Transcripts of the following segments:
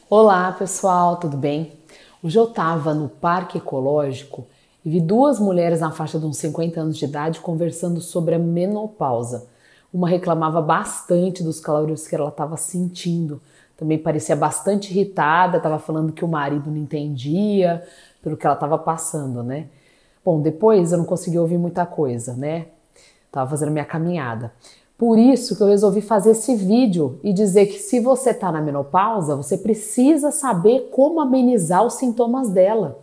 Olá pessoal, tudo bem? Hoje eu estava no parque ecológico e vi duas mulheres na faixa de uns 50 anos de idade conversando sobre a menopausa. Uma reclamava bastante dos calores que ela estava sentindo, também parecia bastante irritada, estava falando que o marido não entendia pelo que ela estava passando, né? Bom, depois eu não consegui ouvir muita coisa, né? Tava fazendo minha caminhada. Por isso que eu resolvi fazer esse vídeo e dizer que se você está na menopausa, você precisa saber como amenizar os sintomas dela.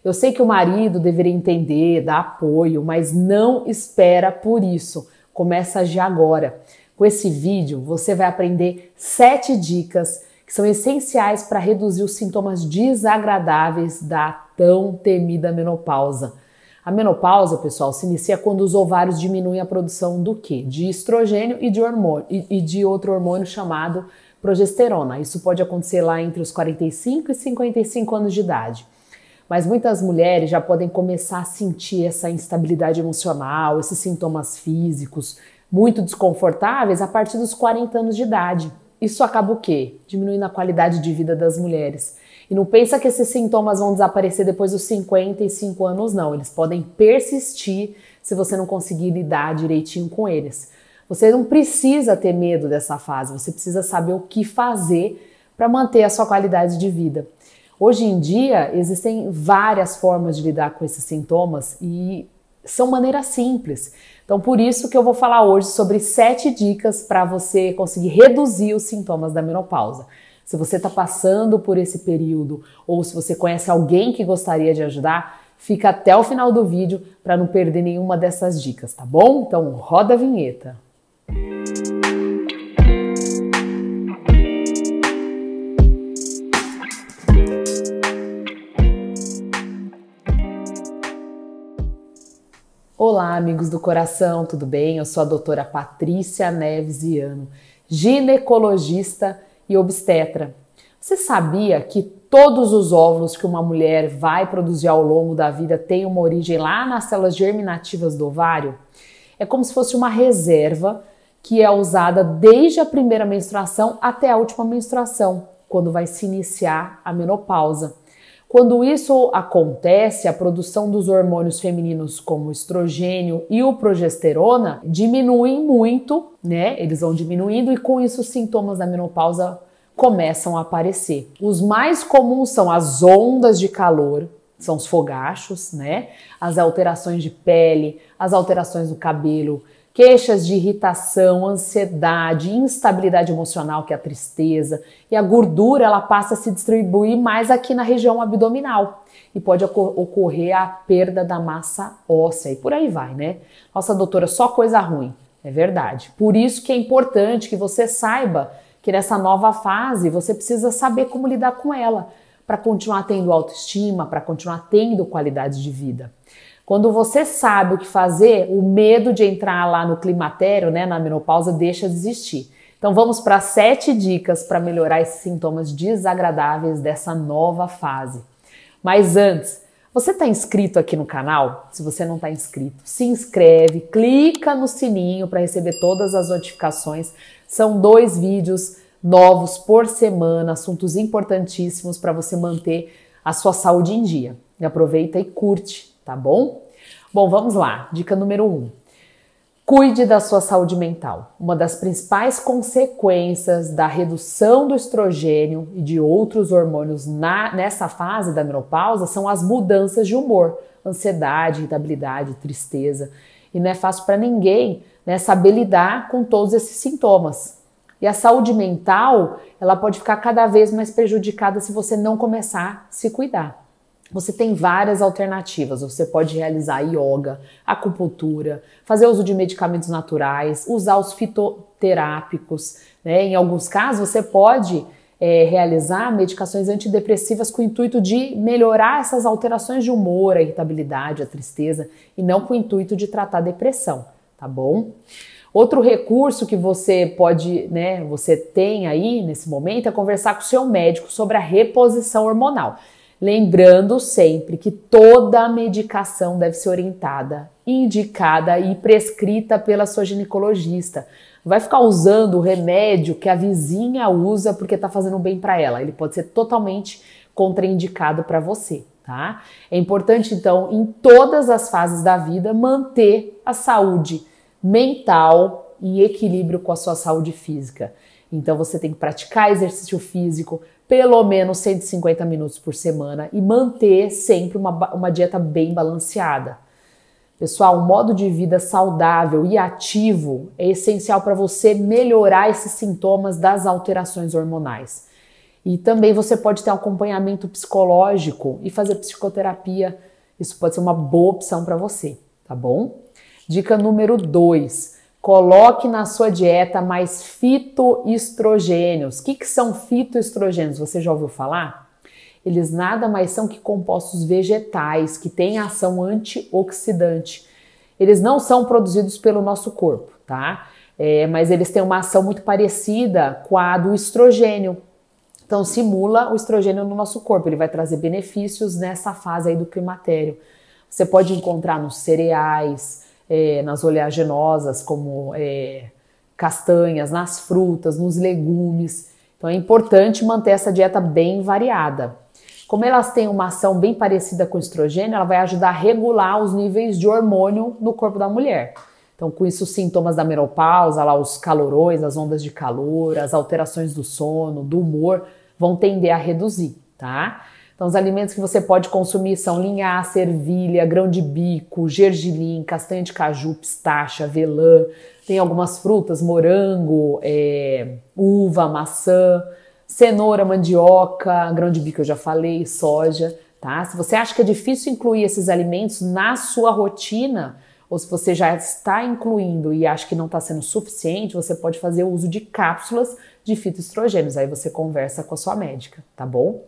Eu sei que o marido deveria entender, dar apoio, mas não espera por isso. Começa a agir agora. Com esse vídeo, você vai aprender 7 dicas que são essenciais para reduzir os sintomas desagradáveis da tão temida menopausa. A menopausa, pessoal, se inicia quando os ovários diminuem a produção do quê? De estrogênio e de outro hormônio chamado progesterona. Isso pode acontecer lá entre os 45 e 55 anos de idade. Mas muitas mulheres já podem começar a sentir essa instabilidade emocional, esses sintomas físicos muito desconfortáveis a partir dos 40 anos de idade. Isso acaba o quê? Diminuindo a qualidade de vida das mulheres. E não pensa que esses sintomas vão desaparecer depois dos 55 anos, não. Eles podem persistir se você não conseguir lidar direitinho com eles. Você não precisa ter medo dessa fase, você precisa saber o que fazer para manter a sua qualidade de vida. Hoje em dia, existem várias formas de lidar com esses sintomas e são maneiras simples. Então, por isso que eu vou falar hoje sobre 7 dicas para você conseguir reduzir os sintomas da menopausa. Se você está passando por esse período ou se você conhece alguém que gostaria de ajudar, fica até o final do vídeo para não perder nenhuma dessas dicas, tá bom? Então roda a vinheta. Olá, amigos do coração, tudo bem? Eu sou a doutora Patrícia Neves Iano, ginecologista e obstetra. Você sabia que todos os óvulos que uma mulher vai produzir ao longo da vida têm uma origem lá nas células germinativas do ovário? É como se fosse uma reserva que é usada desde a primeira menstruação até a última menstruação, quando vai se iniciar a menopausa. Quando isso acontece, a produção dos hormônios femininos como o estrogênio e o progesterona diminuem muito, né? Eles vão diminuindo e com isso os sintomas da menopausa começam a aparecer. Os mais comuns são as ondas de calor, são os fogachos, né? As alterações de pele, as alterações do cabelo, queixas de irritação, ansiedade, instabilidade emocional, que é a tristeza, e a gordura ela passa a se distribuir mais aqui na região abdominal e pode ocorrer a perda da massa óssea e por aí vai, né? Nossa, doutora, só coisa ruim. É verdade. Por isso que é importante que você saiba que nessa nova fase você precisa saber como lidar com ela para continuar tendo autoestima, para continuar tendo qualidade de vida. Quando você sabe o que fazer, o medo de entrar lá no climatério, né, na menopausa, deixa de existir. Então vamos para 7 dicas para melhorar esses sintomas desagradáveis dessa nova fase. Mas antes, você está inscrito aqui no canal? Se você não está inscrito, se inscreve, clica no sininho para receber todas as notificações. São 2 vídeos novos por semana, assuntos importantíssimos para você manter a sua saúde em dia. E aproveita e curte. Tá bom? Bom, vamos lá. Dica número 1. Cuide da sua saúde mental. Uma das principais consequências da redução do estrogênio e de outros hormônios nessa fase da menopausa são as mudanças de humor, ansiedade, irritabilidade, tristeza. E não é fácil para ninguém, né, saber lidar com todos esses sintomas. E a saúde mental, ela pode ficar cada vez mais prejudicada se você não começar a se cuidar. Você tem várias alternativas, você pode realizar yoga, acupuntura, fazer uso de medicamentos naturais, usar os fitoterápicos, né? Em alguns casos você pode realizar medicações antidepressivas com o intuito de melhorar essas alterações de humor, a irritabilidade, a tristeza, e não com o intuito de tratar a depressão, tá bom? Outro recurso que você pode, né, você tem aí nesse momento é conversar com o seu médico sobre a reposição hormonal. Lembrando sempre que toda a medicação deve ser orientada, indicada e prescrita pela sua ginecologista. Não vai ficar usando o remédio que a vizinha usa porque tá fazendo bem para ela. Ele pode ser totalmente contraindicado para você, tá? É importante, então, em todas as fases da vida, manter a saúde mental em equilíbrio com a sua saúde física. Então, você tem que praticar exercício físico pelo menos 150 minutos por semana e manter sempre uma dieta bem balanceada. Pessoal, um modo de vida saudável e ativo é essencial para você melhorar esses sintomas das alterações hormonais. E também você pode ter um acompanhamento psicológico e fazer psicoterapia. Isso pode ser uma boa opção para você, tá bom? Dica número 2. Coloque na sua dieta mais fitoestrogênios. O que são fitoestrogênios? Você já ouviu falar? Eles nada mais são que compostos vegetais que têm ação antioxidante. Eles não são produzidos pelo nosso corpo, tá? Mas eles têm uma ação muito parecida com a do estrogênio. Então simula o estrogênio no nosso corpo. Ele vai trazer benefícios nessa fase aí do climatério. Você pode encontrar nos cereais, nas oleaginosas como castanhas, nas frutas, nos legumes. Então é importante manter essa dieta bem variada. Como elas têm uma ação bem parecida com o estrogênio, ela vai ajudar a regular os níveis de hormônio no corpo da mulher. Então, com isso, os sintomas da menopausa, lá, os calorões, as ondas de calor, as alterações do sono, do humor, vão tender a reduzir, tá? Então, os alimentos que você pode consumir são linhaça, ervilha, grão de bico, gergelim, castanha de caju, pistache, avelã. Tem algumas frutas, morango, uva, maçã, cenoura, mandioca, grão de bico eu já falei, soja, tá? Se você acha que é difícil incluir esses alimentos na sua rotina, ou se você já está incluindo e acha que não está sendo suficiente, você pode fazer o uso de cápsulas de fitoestrogênios. Aí você conversa com a sua médica, tá bom?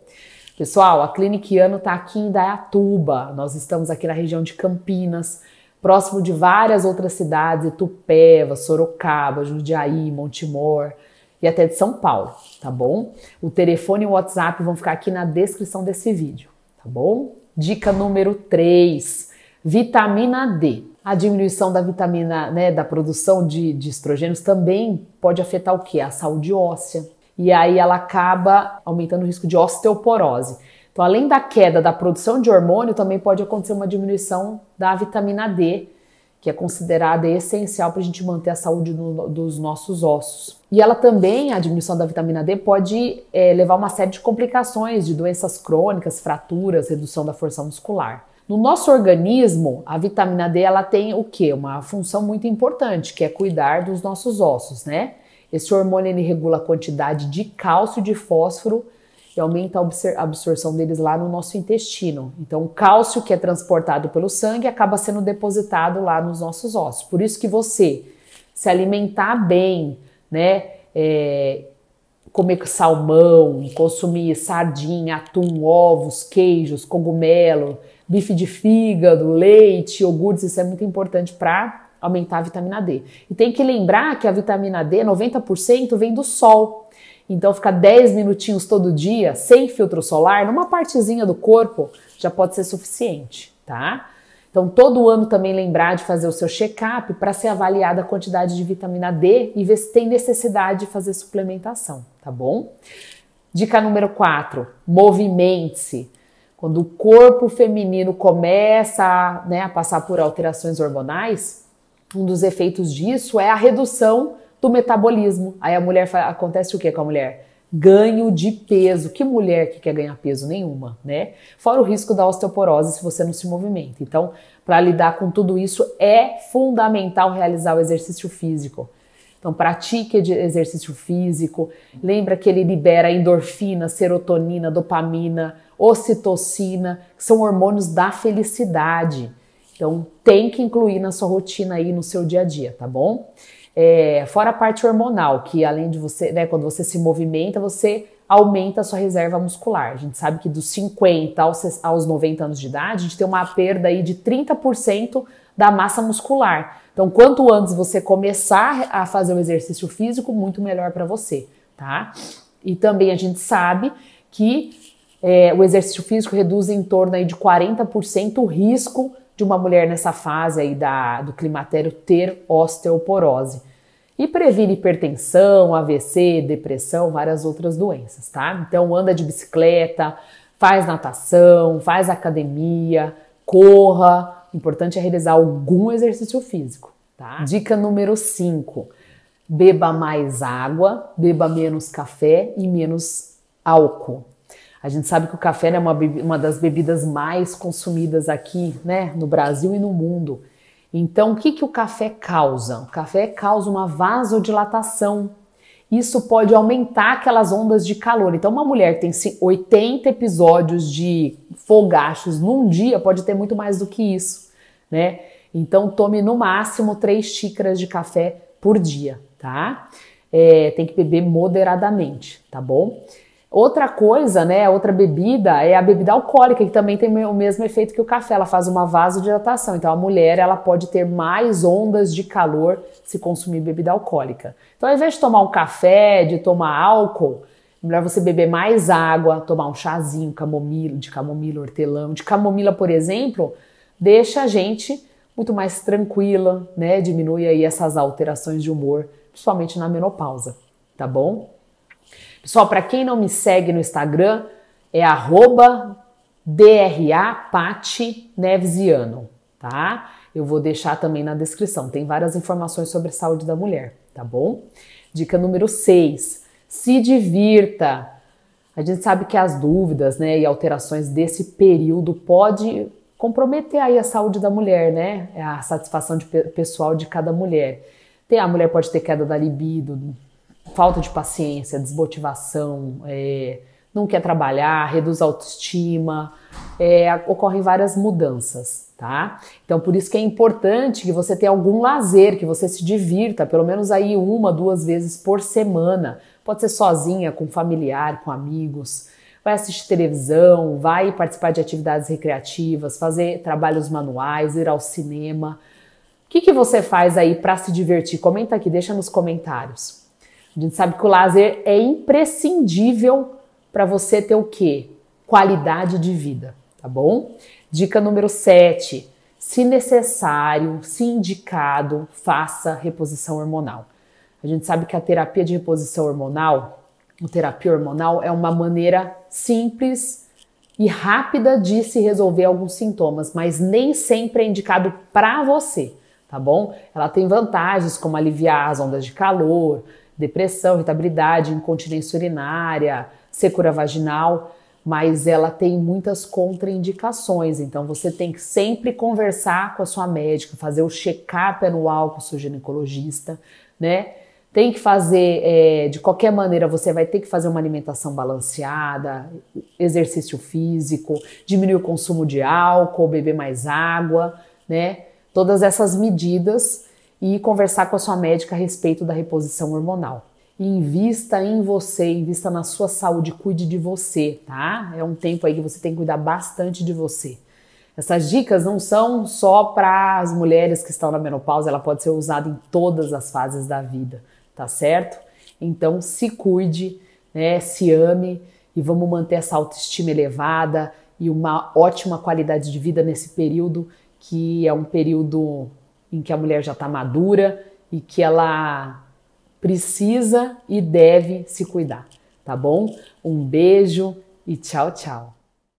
Pessoal, a Cliniquiano está aqui em Indaiatuba. Nós estamos aqui na região de Campinas, próximo de várias outras cidades, Itupeva, Sorocaba, Jundiaí, Montemor e até de São Paulo, tá bom? O telefone e o WhatsApp vão ficar aqui na descrição desse vídeo, tá bom? Dica número 3, vitamina D. A diminuição da vitamina, da produção de estrogênios também pode afetar o quê? A saúde óssea. E aí ela acaba aumentando o risco de osteoporose. Então, além da queda da produção de hormônio, também pode acontecer uma diminuição da vitamina D, que é considerada essencial para a gente manter a saúde dos nossos ossos. E ela também, a diminuição da vitamina D, pode levar a uma série de complicações, de doenças crônicas, fraturas, redução da força muscular. No nosso organismo, a vitamina D ela tem o quê? Uma função muito importante, que é cuidar dos nossos ossos, né? Esse hormônio ele regula a quantidade de cálcio e de fósforo e aumenta a absorção deles lá no nosso intestino. Então, o cálcio que é transportado pelo sangue acaba sendo depositado lá nos nossos ossos. Por isso que você se alimentar bem, né? Comer salmão, consumir sardinha, atum, ovos, queijos, cogumelo, bife de fígado, leite, iogurtes, isso é muito importante para aumentar a vitamina D. E tem que lembrar que a vitamina D, 90% vem do sol. Então, ficar 10 minutinhos todo dia, sem filtro solar, numa partezinha do corpo, já pode ser suficiente, tá? Então, todo ano também lembrar de fazer o seu check-up para ser avaliada a quantidade de vitamina D e ver se tem necessidade de fazer suplementação, tá bom? Dica número 4, movimente-se. Quando o corpo feminino começa a passar por alterações hormonais, um dos efeitos disso é a redução do metabolismo. Aí acontece o que com a mulher? Ganho de peso. Que mulher que quer ganhar peso? Nenhuma, né? Fora o risco da osteoporose se você não se movimenta. Então, para lidar com tudo isso, é fundamental realizar o exercício físico. Então, pratique exercício físico. Lembra que ele libera endorfina, serotonina, dopamina, ocitocina, que são hormônios da felicidade. Então, tem que incluir na sua rotina aí, no seu dia a dia, tá bom? Fora a parte hormonal, que além de você, quando você se movimenta, você aumenta a sua reserva muscular. A gente sabe que dos 50 aos 90 anos de idade, a gente tem uma perda aí de 30% da massa muscular. Então, quanto antes você começar a fazer o exercício físico, muito melhor para você, tá? E também a gente sabe que o exercício físico reduz em torno aí de 40% o risco de uma mulher nessa fase aí do climatério ter osteoporose. E previne hipertensão, AVC, depressão, várias outras doenças, tá? Então anda de bicicleta, faz natação, faz academia, corra. O importante é realizar algum exercício físico, tá? Dica número 5. Beba mais água, beba menos café e menos álcool. A gente sabe que o café é uma das bebidas mais consumidas aqui, né, no Brasil e no mundo. Então, o que o café causa? O café causa uma vasodilatação. Isso pode aumentar aquelas ondas de calor. Então, uma mulher que tem 80 episódios de fogachos num dia pode ter muito mais do que isso, né? Então, tome no máximo 3 xícaras de café por dia, tá? Tem que beber moderadamente, tá bom? Outra coisa, né, outra bebida é a bebida alcoólica, que também tem o mesmo efeito que o café, ela faz uma vasodilatação. Então a mulher, ela pode ter mais ondas de calor se consumir bebida alcoólica. Então ao invés de tomar um café, de tomar álcool, é melhor você beber mais água, tomar um chazinho de camomila, hortelã. De camomila, por exemplo, deixa a gente muito mais tranquila, né, diminui aí essas alterações de humor, principalmente na menopausa, tá bom? Pessoal, para quem não me segue no Instagram, é @DRAPatiNevesiano, tá? Eu vou deixar também na descrição, tem várias informações sobre a saúde da mulher, tá bom? Dica número 6, se divirta. A gente sabe que as dúvidas, né, e alterações desse período pode comprometer aí a saúde da mulher, né? A satisfação pessoal de cada mulher. A mulher pode ter queda da libido, falta de paciência, desmotivação, não quer trabalhar, reduz a autoestima, ocorrem várias mudanças, tá? Então, por isso que é importante que você tenha algum lazer, que você se divirta, pelo menos aí 1, 2 vezes por semana. Pode ser sozinha, com familiar, com amigos. Vai assistir televisão, vai participar de atividades recreativas, fazer trabalhos manuais, ir ao cinema. O que você faz aí para se divertir? Comenta aqui, deixa nos comentários. A gente sabe que o lazer é imprescindível para você ter o quê? Qualidade de vida, tá bom? Dica número 7. Se necessário, se indicado, faça reposição hormonal. A gente sabe que a terapia de reposição hormonal, a terapia hormonal é uma maneira simples e rápida de se resolver alguns sintomas, mas nem sempre é indicado para você, tá bom? Ela tem vantagens como aliviar as ondas de calor, depressão, irritabilidade, incontinência urinária, secura vaginal, mas ela tem muitas contraindicações, então você tem que sempre conversar com a sua médica, fazer o check-up anual com o seu ginecologista, né? Tem que fazer, de qualquer maneira, você vai ter que fazer uma alimentação balanceada, exercício físico, diminuir o consumo de álcool, beber mais água, né? Todas essas medidas e conversar com a sua médica a respeito da reposição hormonal. E invista em você, invista na sua saúde, cuide de você, tá? É um tempo aí que você tem que cuidar bastante de você. Essas dicas não são só para as mulheres que estão na menopausa, ela pode ser usada em todas as fases da vida, tá certo? Então se cuide, né? Se ame e vamos manter essa autoestima elevada e uma ótima qualidade de vida nesse período, que é um período em que a mulher já está madura e que ela precisa e deve se cuidar, tá bom? Um beijo e tchau, tchau!